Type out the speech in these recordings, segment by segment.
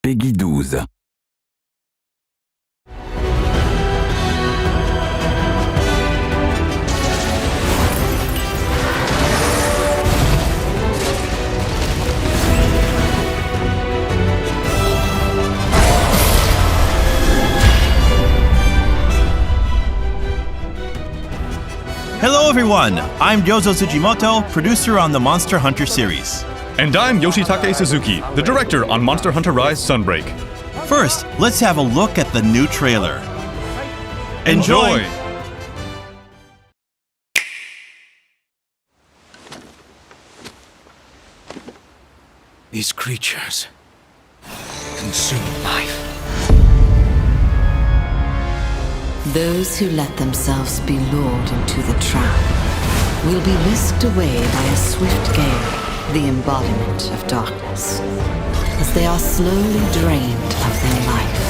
Peggy 12. Hello everyone, I'm Ryozo Tsujimoto, producer on the Monster Hunter series. And I'm Yoshitake Suzuki, the director on Monster Hunter Rise Sunbreak. First, let's have a look at the new trailer. Enjoy! These creatures consume life. Those who let themselves be lured into the trap will be whisked away by a swift gale, the embodiment of darkness, as they are slowly drained of their life.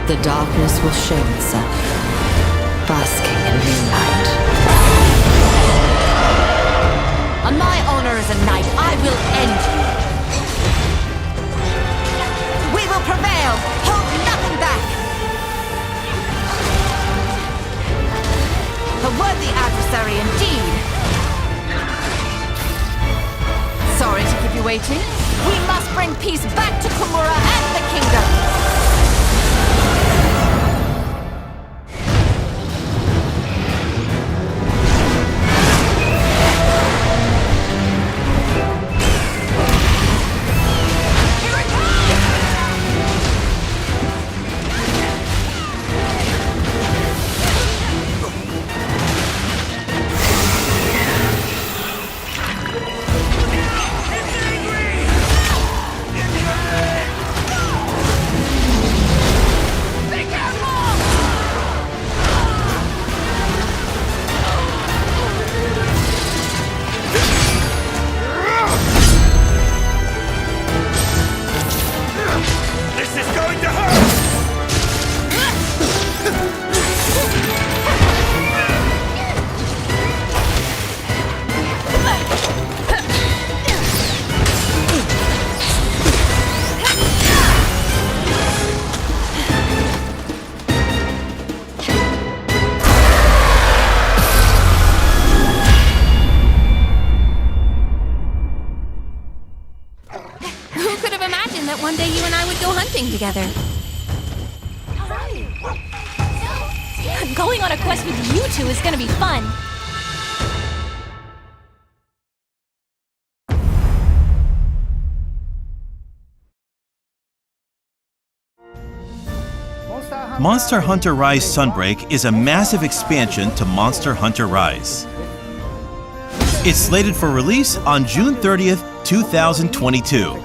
The darkness will show itself, basking in moonlight. On my honor as a knight, I will end you. We will prevail! Hold nothing back! A worthy adversary indeed! Sorry to keep you waiting. We must bring peace back to Komura and the kingdom! That one day you and I would go hunting together. Going on a quest with you two is gonna be fun. Monster Hunter Rise Sunbreak is a massive expansion to Monster Hunter Rise. It's slated for release on June 30th, 2022.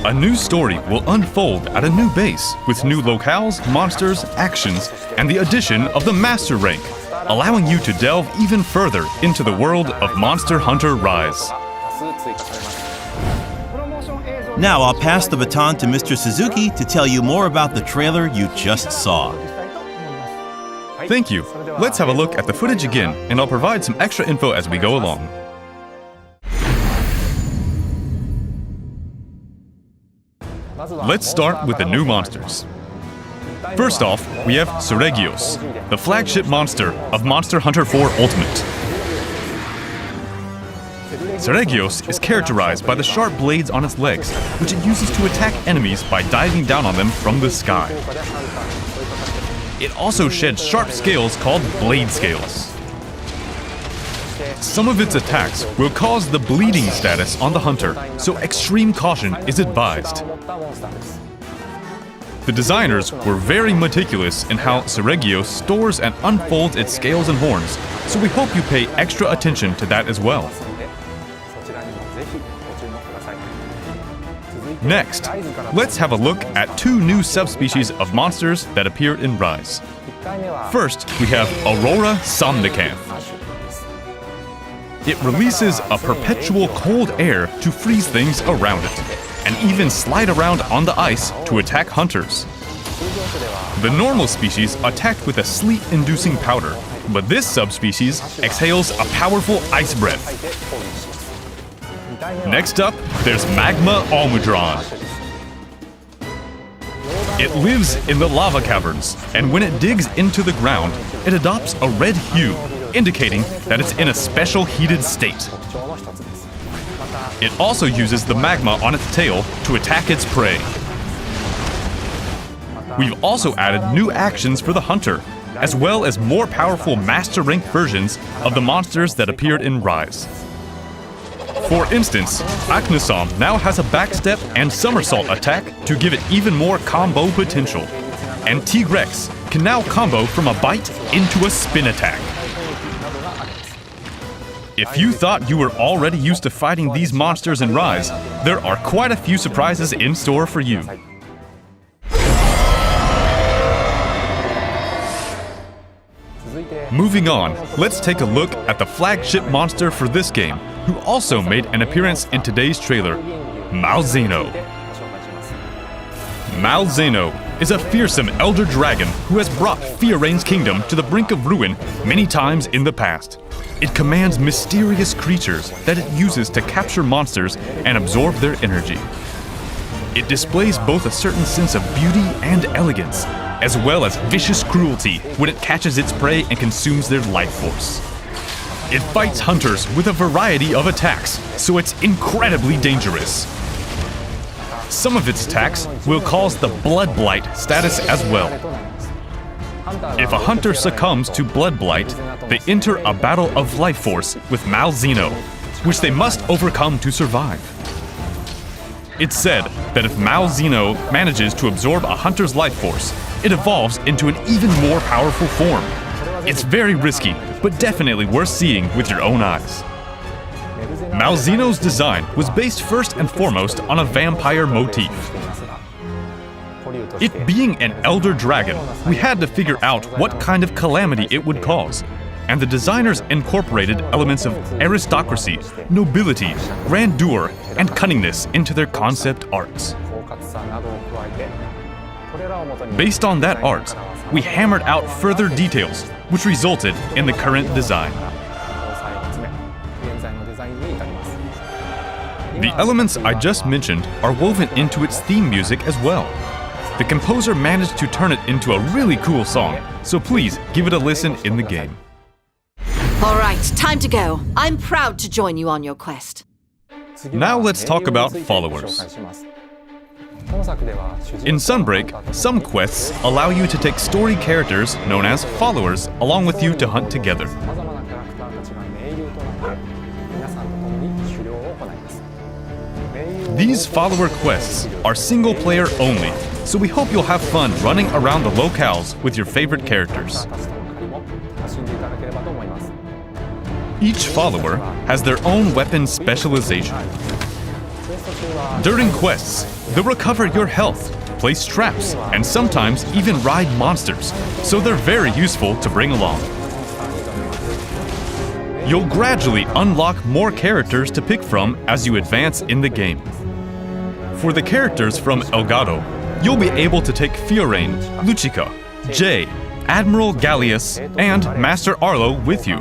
A new story will unfold at a new base with new locales, monsters, actions, and the addition of the Master rank, allowing you to delve even further into the world of Monster Hunter Rise. Now I'll pass the baton to Mr. Suzuki to tell you more about the trailer you just saw. Thank you. Let's have a look at the footage again, and I'll provide some extra info as we go along. Let's start with the new monsters. First off, we have Suregios, the flagship monster of Monster Hunter 4 Ultimate. Suregios is characterized by the sharp blades on its legs, which it uses to attack enemies by diving down on them from the sky. It also sheds sharp scales called blade scales. Some of its attacks will cause the bleeding status on the hunter, so extreme caution is advised. The designers were very meticulous in how Suregios stores and unfolds its scales and horns, so we hope you pay extra attention to that as well. Next, let's have a look at two new subspecies of monsters that appeared in Rise. First, we have Aurora Somnicanth. It releases a perpetual cold air to freeze things around it, and even slide around on the ice to attack hunters. The normal species attacked with a sleet-inducing powder, but this subspecies exhales a powerful ice breath. Next up, there's Magma Almudron. It lives in the lava caverns, and when it digs into the ground, it adopts a red hue, indicating that it's in a special heated state. It also uses the magma on its tail to attack its prey. We've also added new actions for the hunter, as well as more powerful Master Rank versions of the monsters that appeared in Rise. For instance, Aknusam now has a backstep and somersault attack to give it even more combo potential. And T-Rex can now combo from a bite into a spin attack. If you thought you were already used to fighting these monsters in Rise, there are quite a few surprises in store for you. Moving on, let's take a look at the flagship monster for this game, who also made an appearance in today's trailer, Malzeno. Malzeno is a fearsome elder dragon who has brought Fioraine's kingdom to the brink of ruin many times in the past. It commands mysterious creatures that it uses to capture monsters and absorb their energy. It displays both a certain sense of beauty and elegance, as well as vicious cruelty when it catches its prey and consumes their life force. It fights hunters with a variety of attacks, so it's incredibly dangerous. Some of its attacks will cause the Blood Blight status as well. If a hunter succumbs to Blood Blight, they enter a battle of life force with Malzeno, which they must overcome to survive. It's said that if Malzeno manages to absorb a hunter's life force, it evolves into an even more powerful form. It's very risky, but definitely worth seeing with your own eyes. Malzeno's design was based first and foremost on a vampire motif. It being an elder dragon, we had to figure out what kind of calamity it would cause, and the designers incorporated elements of aristocracy, nobility, grandeur, and cunningness into their concept arts. Based on that art, we hammered out further details, which resulted in the current design. The elements I just mentioned are woven into its theme music as well. The composer managed to turn it into a really cool song, so please give it a listen in the game. All right, time to go. I'm proud to join you on your quest. Now let's talk about followers. In Sunbreak, some quests allow you to take story characters known as followers along with you to hunt together. These follower quests are single player only, so we hope you'll have fun running around the locales with your favorite characters. Each follower has their own weapon specialization. During quests, they'll recover your health, place traps, and sometimes even ride monsters, so they're very useful to bring along. You'll gradually unlock more characters to pick from as you advance in the game. For the characters from Elgato, you'll be able to take Fioraine, Lucica, Jay, Admiral Gallius, and Master Arlo with you.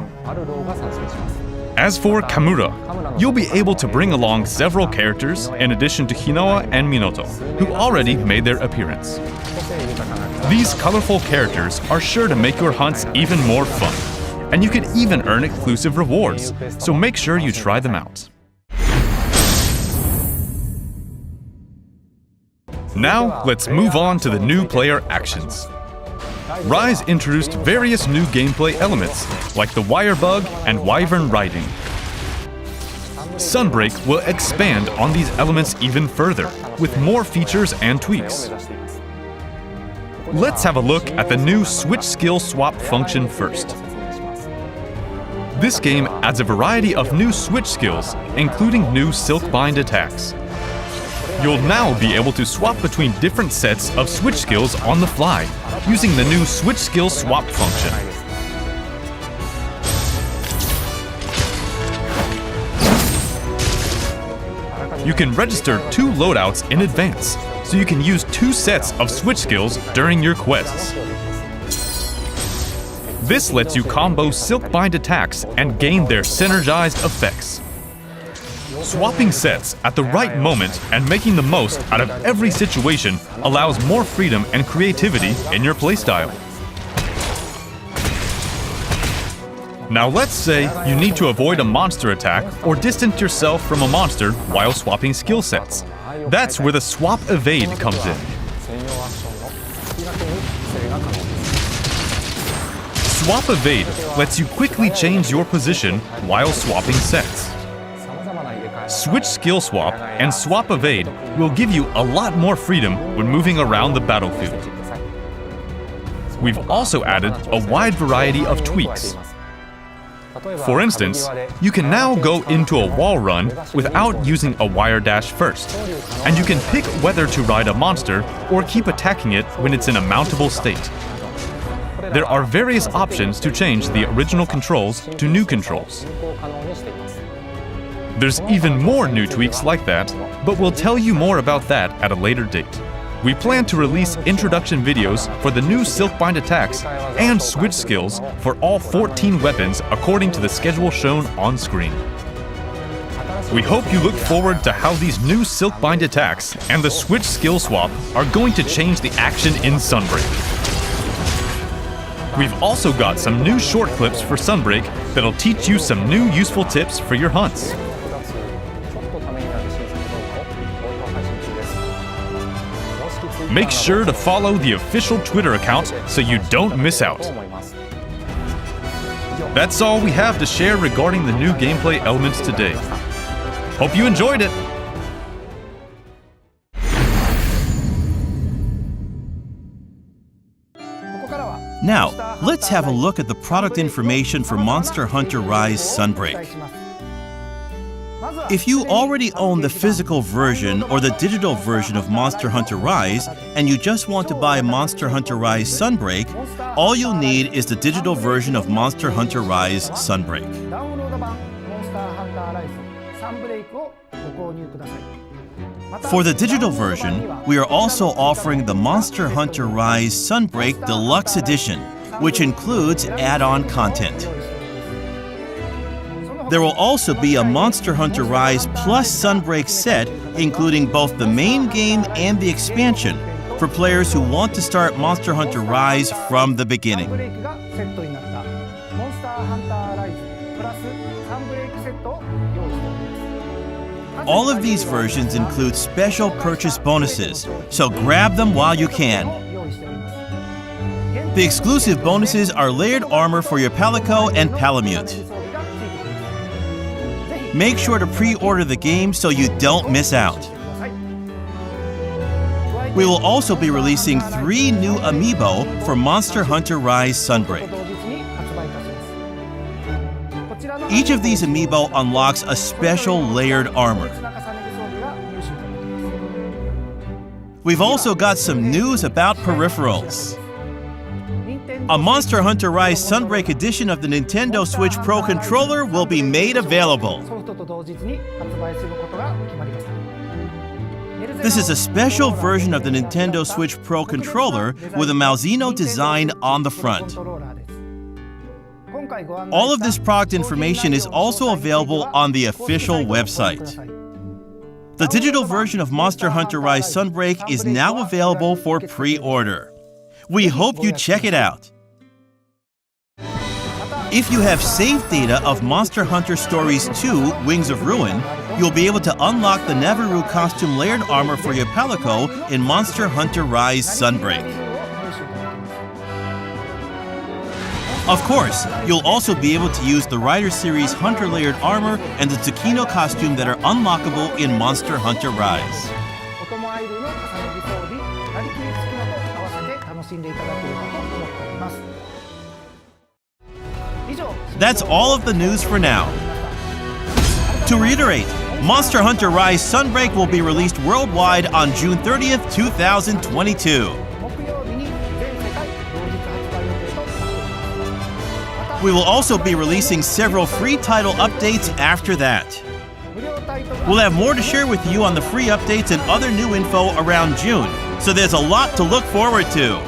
As for Kamura, you'll be able to bring along several characters in addition to Hinoa and Minoto, who already made their appearance. These colorful characters are sure to make your hunts even more fun, and you can even earn exclusive rewards, so make sure you try them out. Now, let's move on to the new player actions. Rise introduced various new gameplay elements, like the wire bug and wyvern riding. Sunbreak will expand on these elements even further, with more features and tweaks. Let's have a look at the new switch skill swap function first. This game adds a variety of new switch skills, including new Silkbind attacks. You'll now be able to swap between different sets of switch skills on the fly, using the new switch skill swap function. You can register 2 loadouts in advance, so you can use 2 sets of switch skills during your quests. This lets you combo Silkbind attacks and gain their synergized effects. Swapping sets at the right moment and making the most out of every situation allows more freedom and creativity in your playstyle. Now let's say you need to avoid a monster attack or distance yourself from a monster while swapping skill sets. That's where the Swap Evade comes in. Swap Evade lets you quickly change your position while swapping sets. Switch Skill Swap and Swap Evade will give you a lot more freedom when moving around the battlefield. We've also added a wide variety of tweaks. For instance, you can now go into a wall run without using a wire dash first, and you can pick whether to ride a monster or keep attacking it when it's in a mountable state. There are various options to change the original controls to new controls. There's even more new tweaks like that, but we'll tell you more about that at a later date. We plan to release introduction videos for the new Silkbind attacks and switch skills for all 14 weapons according to the schedule shown on screen. We hope you look forward to how these new Silkbind attacks and the switch skill swap are going to change the action in Sunbreak. We've also got some new short clips for Sunbreak that'll teach you some new useful tips for your hunts. Make sure to follow the official Twitter account so you don't miss out. That's all we have to share regarding the new gameplay elements today. Hope you enjoyed it! Now, let's have a look at the product information for Monster Hunter Rise Sunbreak. If you already own the physical version or the digital version of Monster Hunter Rise and you just want to buy Monster Hunter Rise Sunbreak, all you'll need is the digital version of Monster Hunter Rise Sunbreak. For the digital version, we are also offering the Monster Hunter Rise Sunbreak Deluxe Edition, which includes add-on content. There will also be a Monster Hunter Rise Plus Sunbreak set, including both the main game and the expansion, for players who want to start Monster Hunter Rise from the beginning. All of these versions include special purchase bonuses, so grab them while you can. The exclusive bonuses are layered armor for your Palico and Palamute. Make sure to pre-order the game so you don't miss out. We will also be releasing 3 new amiibo for Monster Hunter Rise Sunbreak. Each of these amiibo unlocks a special layered armor. We've also got some news about peripherals. A Monster Hunter Rise Sunbreak edition of the Nintendo Switch Pro controller will be made available. This is a special version of the Nintendo Switch Pro controller with a Malzeno design on the front. All of this product information is also available on the official website. The digital version of Monster Hunter Rise Sunbreak is now available for pre-order. We hope you check it out. If you have saved data of Monster Hunter Stories 2 Wings of Ruin, you'll be able to unlock the Naviru costume layered armor for your Palico in Monster Hunter Rise Sunbreak. Of course, you'll also be able to use the Rider Series Hunter layered armor and the Tsukino costume that are unlockable in Monster Hunter Rise. That's all of the news for now. To reiterate, Monster Hunter Rise Sunbreak will be released worldwide on June 30th, 2022. We will also be releasing several free title updates after that. We'll have more to share with you on the free updates and other new info around June, so there's a lot to look forward to.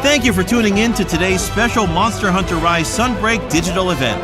Thank you for tuning in to today's special Monster Hunter Rise Sunbreak digital event.